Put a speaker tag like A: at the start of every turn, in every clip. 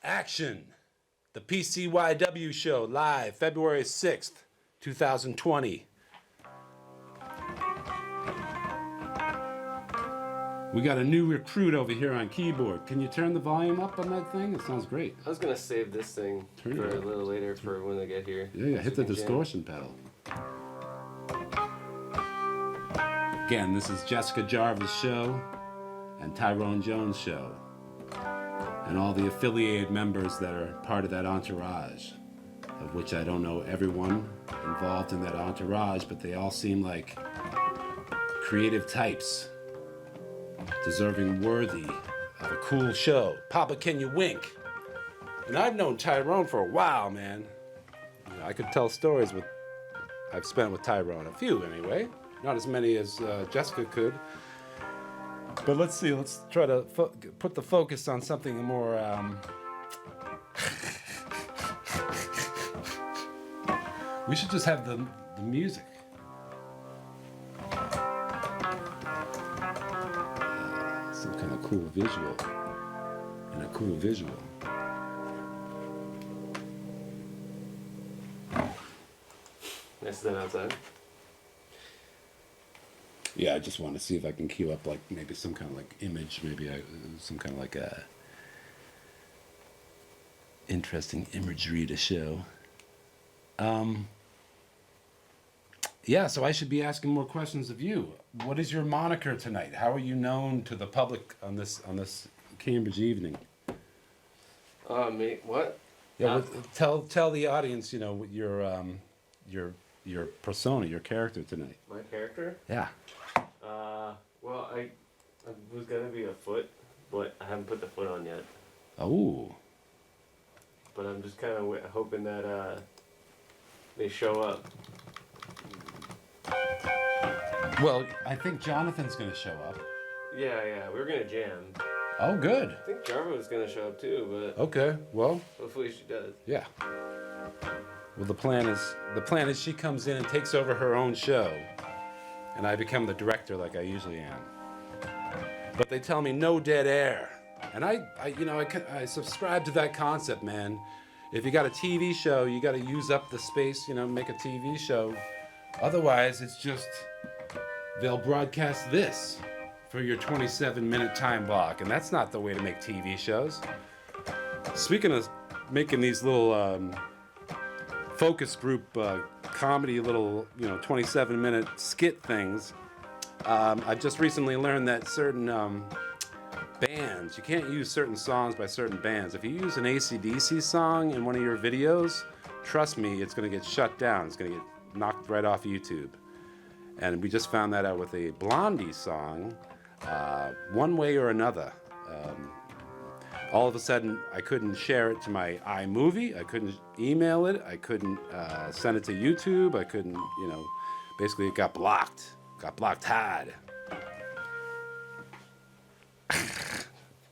A: Action! The PCYW Show, live February 6th, 2020. We got a new recruit over here on keyboard. Can you turn the volume up on that thing? It sounds great.
B: I was going to save this thing for a little later for when they get here.
A: Yeah, hit the distortion pedal. Again, this is Jessica Jarvis' show and Tyrone Jones' show. And all the affiliated members that are part of that entourage, of which I don't know everyone involved in that entourage, but they all seem like creative types, deserving worthy of a cool show. Papa, can you wink? And I've known Tyrone for a while, man. You know, I could tell stories I've spent with Tyrone, a few anyway, not as many as Jessica could. But let's see, let's try to put the focus on something more, we should just have the music. Some kind of cool visual, and a cool visual.
B: Nice than outside.
A: Yeah, I just want to see if I can cue up like maybe some kind of like image, some kind of like a interesting imagery to show. Yeah, so I should be asking more questions of you. What is your moniker tonight? How are you known to the public on this Cambridge evening?
B: Me? What?
A: Yeah, tell the audience, you know, your persona, your character tonight.
B: My character?
A: Yeah.
B: Well, I was gonna be a foot, but I haven't put the foot on yet.
A: Oh.
B: But I'm just kind of hoping that they show up.
A: Well, I think Jonathan's gonna show up.
B: Yeah, we were gonna jam.
A: Oh, good.
B: I think Jarva was gonna show up too, but
A: Okay, well.
B: hopefully she does.
A: Yeah. Well, the plan is she comes in and takes over her own show, and I become the director like I usually am. But they tell me no dead air, and I subscribe to that concept, man. If you got a TV show, you got to use up the space, you know, make a TV show. Otherwise, it's just they'll broadcast this for your 27-minute time block, and that's not the way to make TV shows. Speaking of making these little focus group comedy little 27-minute skit things, I've just recently learned that certain bands, you can't use certain songs by certain bands. If you use an AC/DC song in one of your videos, trust me, it's going to get shut down. It's going to get knocked right off YouTube. And we just found that out with a Blondie song, One Way or Another. All of a sudden, I couldn't share it to my iMovie. I couldn't email it. I couldn't send it to YouTube. I couldn't, basically it got blocked. Got blocked hard.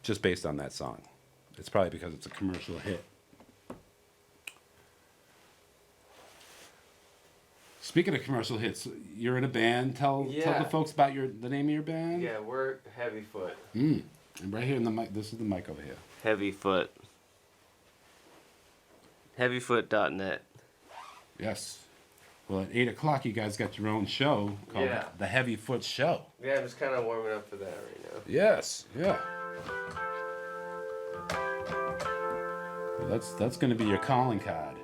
A: Just based on that song. It's probably because it's a commercial hit. Speaking of commercial hits, you're in a band. Tell the folks about the name of your band.
B: Yeah, we're Heavy Foot.
A: And right here in the mic, this is the mic over here.
B: Heavy Foot. Heavyfoot.net.
A: Yes. Well, at 8 o'clock, you guys got your own show called The Heavy Foot Show.
B: Yeah, I'm just kind of warming up for that right now.
A: Yes, yeah. Well, that's going to be your calling card.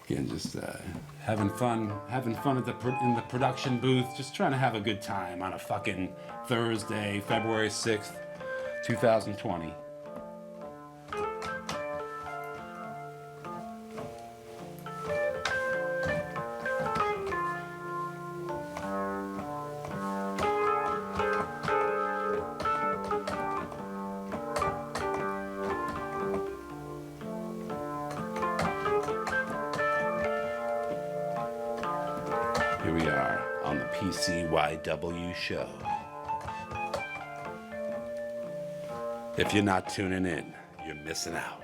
A: Again, just having fun in the production booth, just trying to have a good time on a fucking Thursday, February 6th, 2020. Here we are on the PCYW Show. If you're not tuning in, you're missing out.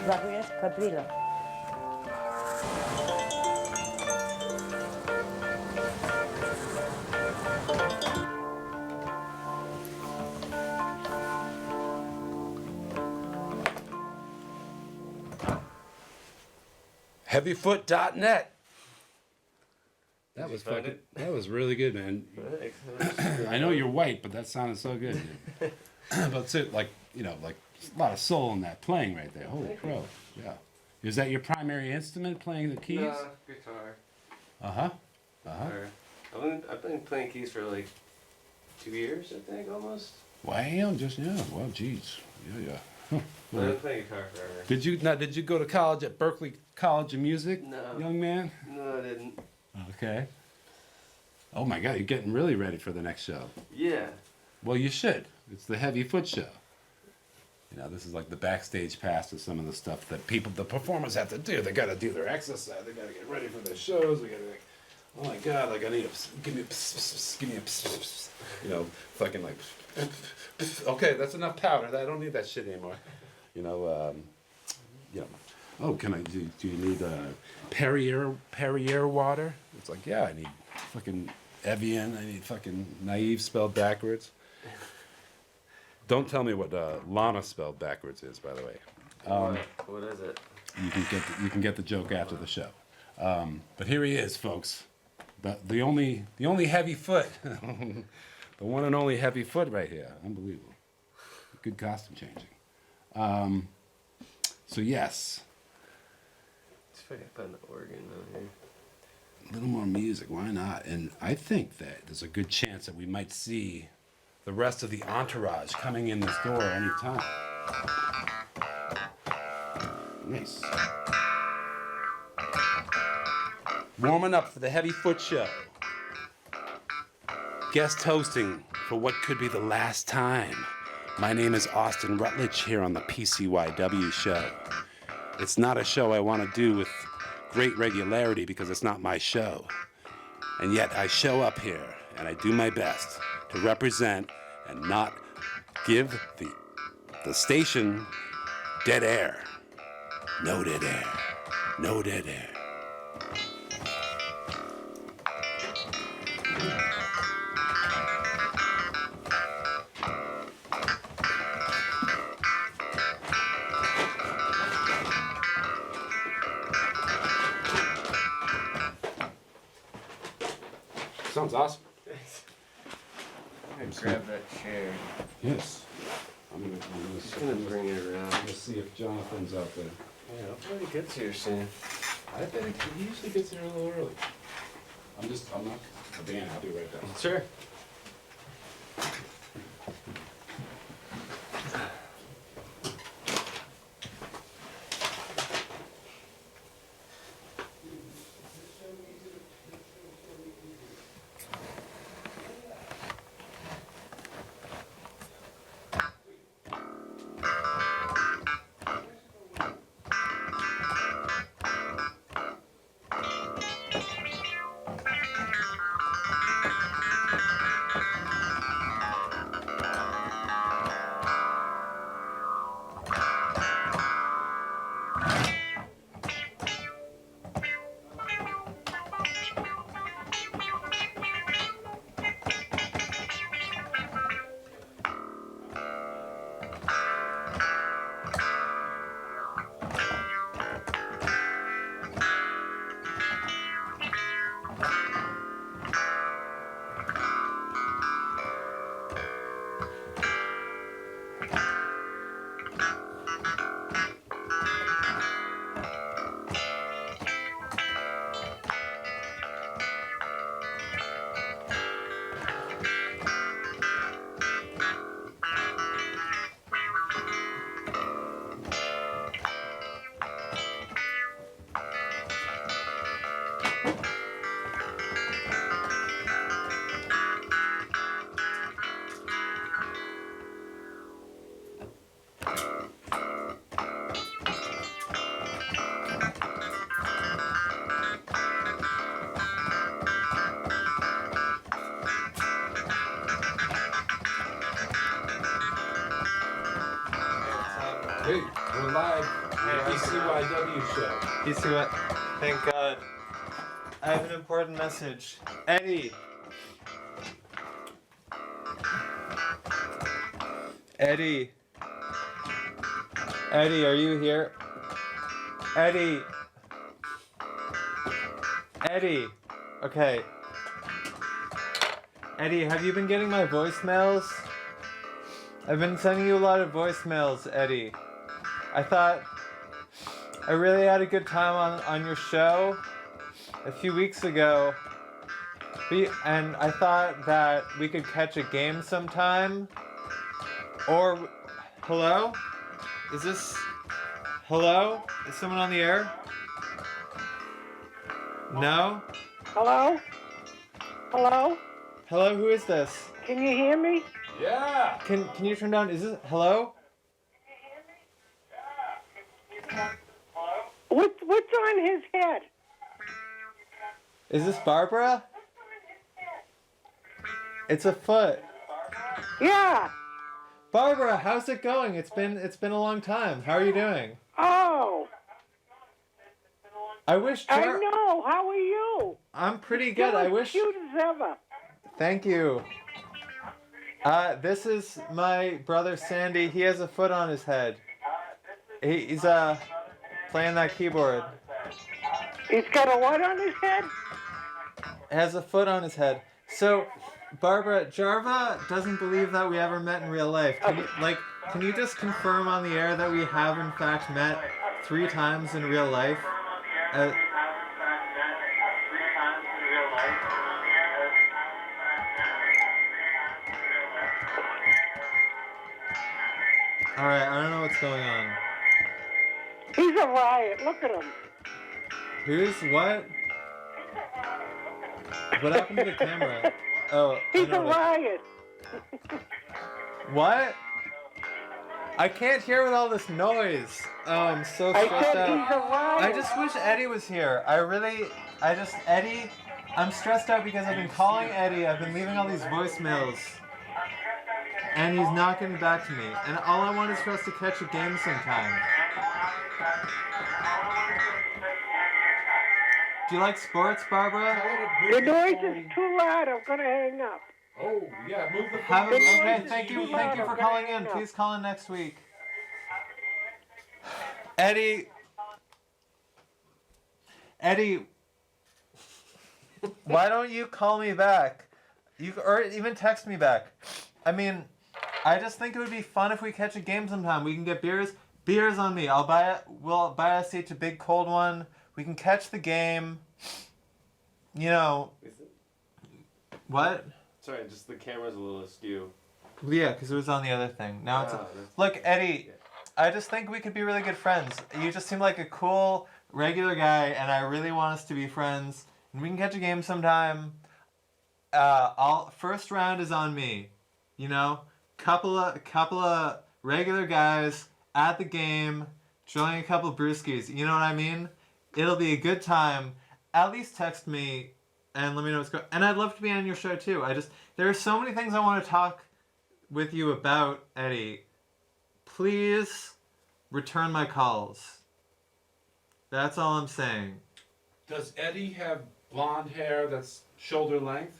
C: Zachujesz? Quadrilla.
A: Heavyfoot.net. That was
B: find
A: fucking.
B: it?
A: That was really good, man.
B: Thanks.
A: I know you're white, but that sounded so good. But so, like, you know, like a lot of soul in that playing right there. Holy crow! Yeah. Is that your primary instrument, playing the keys?
B: Guitar.
A: Uh huh. Uh huh.
B: I've been playing keys for like 2 years, I think, almost.
A: Wow, just yeah. Well, geez. Yeah.
B: I've been playing guitar forever.
A: Did you go to college at Berkeley College of Music,
B: No.
A: young man?
B: No, I didn't.
A: Okay. Oh my God, you're getting really ready for the next show.
B: Yeah.
A: Well, you should. It's the Heavy Foot Show. You know, this is like the backstage pass to some of the stuff that the performers have to do. They got to do their exercise. They got to get ready for their shows. They got to, like, oh my God, like I need give me a, you know, fucking like, okay, that's enough powder. I don't need that shit anymore. You know, oh, do you need Perrier water? It's like, yeah, I need fucking Evian. I need fucking Naive spelled backwards. Don't tell me what Lana spelled backwards is, by the way.
B: What is it?
A: You can get the joke after the show. But here he is, folks. The only heavy foot, the one and only heavy foot right here. Unbelievable. Good costume changing. So yes.
B: Let's fucking put an organ on here.
A: A little more music, why not? And I think that there's a good chance that we might see the rest of the entourage coming in this door any time. Nice. Warming up for the Heavy Foot Show. Guest hosting for what could be the last time. My name is Austin Rutledge here on the PCYW Show. It's not a show I want to do with great regularity because it's not my show. And yet I show up here and I do my best to represent and not give the station dead air. No dead air. No dead air. Sounds awesome.
B: I'm gonna grab that chair.
A: Yes. I'm
B: gonna bring it around.
A: Let's see if Jonathan's out there.
B: Yeah, hopefully he gets here soon.
A: I think he usually gets here a little early. I'm not a band. I'll be right back.
B: Sure.
A: Hey, we're live. PCYW show.
C: PCY. Thank God. I have an important message. Eddie. Eddie. Eddie, are you here? Eddie. Eddie. Okay. Eddie, have you been getting my voicemails? I've been sending you a lot of voicemails, Eddie. I thought I really had a good time on your show a few weeks ago. And I thought that we could catch a game sometime. Or, hello? Is this, hello? Is someone on the air? No?
D: Hello? Hello?
C: Hello, who is this?
D: Can you hear me?
A: Yeah.
C: Can you turn down, is this, hello?
D: What's on his head?
C: Is this Barbara? It's a foot.
D: Yeah.
C: Barbara, how's it going? It's been a long time. How are you doing?
D: Oh,
C: I wish
D: I know. How are you?
C: I'm pretty good.
D: You're
C: I
D: as
C: wish.
D: cute as ever.
C: Thank you. This is my brother Sandy. He has a foot on his head. He's playing that keyboard.
D: He's got a what on his head?
C: Has a foot on his head. So, Barbara, Jarva doesn't believe that we ever met in real life. Can you just confirm on the air that we have in fact met 3 times in real life? Alright, I don't know what's going on.
D: He's a riot. Look at him.
C: Who's what? What happened to the camera? Oh,
D: He's
C: I know
D: a
C: what
D: riot.
C: What? I can't hear with all this noise. Oh, I'm so
D: I
C: stressed
D: said
C: out.
D: he's a riot.
C: I just wish Eddie was here. Eddie, I'm stressed out because I've been calling Eddie. I've been leaving all these voicemails. And he's not getting back to me. And all I want is for us to catch a game sometime. Do you like sports, Barbara?
D: The noise is too loud. I'm gonna hang up.
A: Oh, yeah, move the
C: Have a,
D: The noise
C: okay,
D: is
C: thank
D: too
C: you
D: loud.
C: for
D: I'm
C: calling
D: gonna
C: in.
D: hang up.
C: Please call in next week. Eddie, why don't you call me back? Or even text me back. I mean, I just think it would be fun if we catch a game sometime. We can get beers. Beers on me. We'll buy a seat to Big Cold One. We can catch the game. You know. What?
B: Sorry, just the camera's a little askew.
C: Yeah, because it was on the other thing. Now it's...
B: Ah,
C: Look, Eddie, I just think we could be really good friends. You just seem like a cool, regular guy, and I really want us to be friends. And we can catch a game sometime. First round is on me. You know? Couple of regular guys at the game, joining a couple brewskis. You know what I mean? It'll be a good time. At least text me and let me know what's going on. And I'd love to be on your show too. There are so many things I want to talk with you about, Eddie. Please return my calls. That's all I'm saying.
A: Does Eddie have blonde hair that's shoulder length?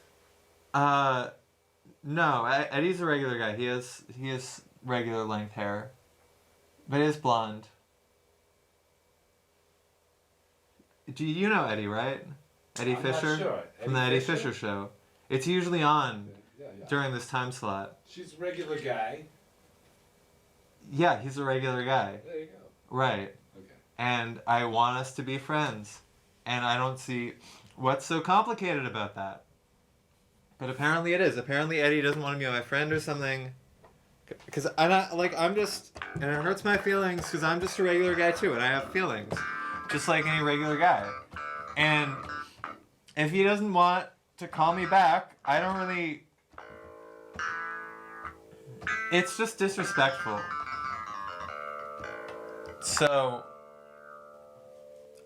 C: No. Eddie's a regular guy. He has regular length hair, but he is blonde. Do you know Eddie, right? Eddie
A: I'm
C: Fisher?
A: not sure.
C: From the Eddie Fisher Show. It's usually on
A: Yeah.
C: during this time slot.
A: She's a regular guy.
C: Yeah, he's a regular guy.
A: There you go.
C: Right.
A: Okay.
C: And I want us to be friends. And I don't see what's so complicated about that. But apparently it is. Apparently Eddie doesn't want to be my friend or something. Because I'm just... And it hurts my feelings because I'm just a regular guy too. And I have feelings. Just like any regular guy. And if he doesn't want to call me back, I don't really... It's just disrespectful. So,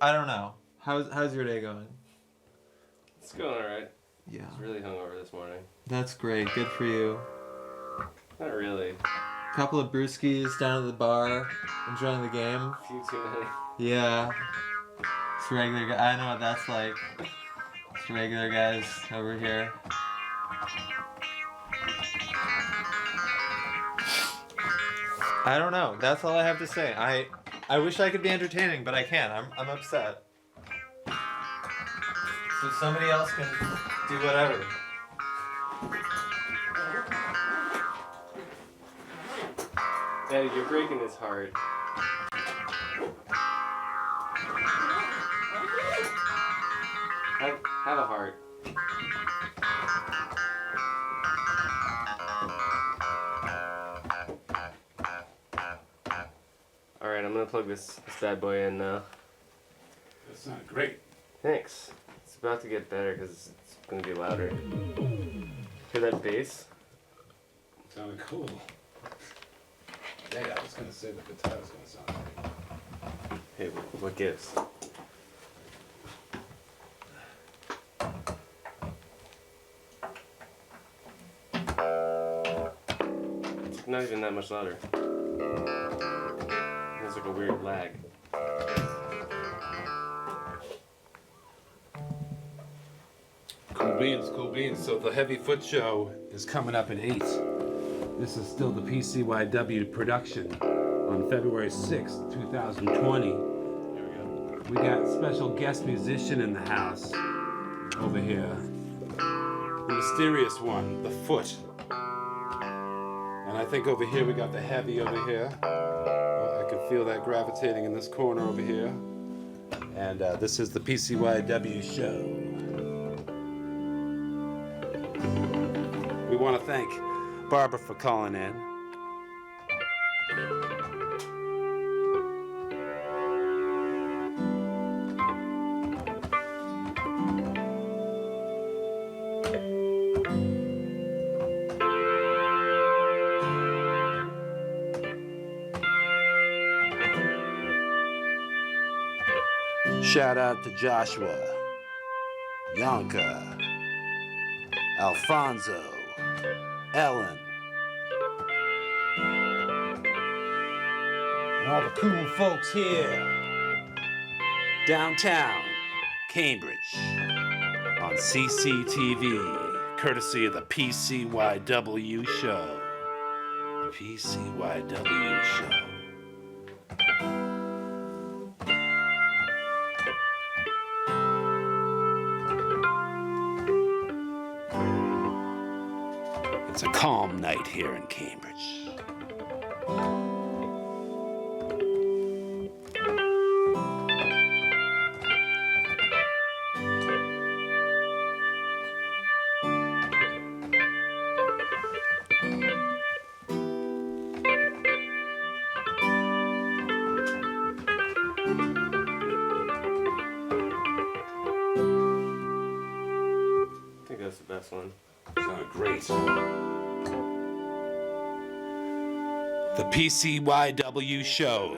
C: I don't know. How's your day going?
B: It's going alright.
C: Yeah.
B: I was really hungover this morning.
C: That's great. Good for you.
B: Not really.
C: couple of brewskis down at the bar, enjoying the game.
B: A few too many.
C: Yeah. It's regular guy. I know what that's like. It's regular guys over here. I don't know. That's all I have to say. I wish I could be entertaining, but I can't. I'm upset. So somebody else can do whatever.
B: Daddy, you're breaking his heart. Have a heart. Alright, I'm gonna plug this bad boy in now.
A: That sounded great.
B: Thanks. It's about to get better because it's gonna be louder. Hear that bass?
A: Sounded cool. Yeah, I was gonna say the guitar was gonna sound great.
B: Hey, what gives? It's not even that much louder. There's like a weird lag.
A: Cool beans, cool beans. So the Heavy Foot Show is coming up at 8. This is still the PCYW production on February 6th, 2020.
B: There we go.
A: We got special guest musician in the house over here. The mysterious one, the Foot. And I think over here we got the Heavy over here. I can feel that gravitating in this corner over here. And this is the PCYW Show. We want to thank Barbara for calling in. Shout out to Joshua, Yanka, Alfonso, Ellen, and all the cool folks here downtown Cambridge on CCTV, courtesy of the PCYW Show. The PCYW Show. It's a calm night here in Cambridge.
B: I think that's the best one.
A: Sounded great. The PCYW Show.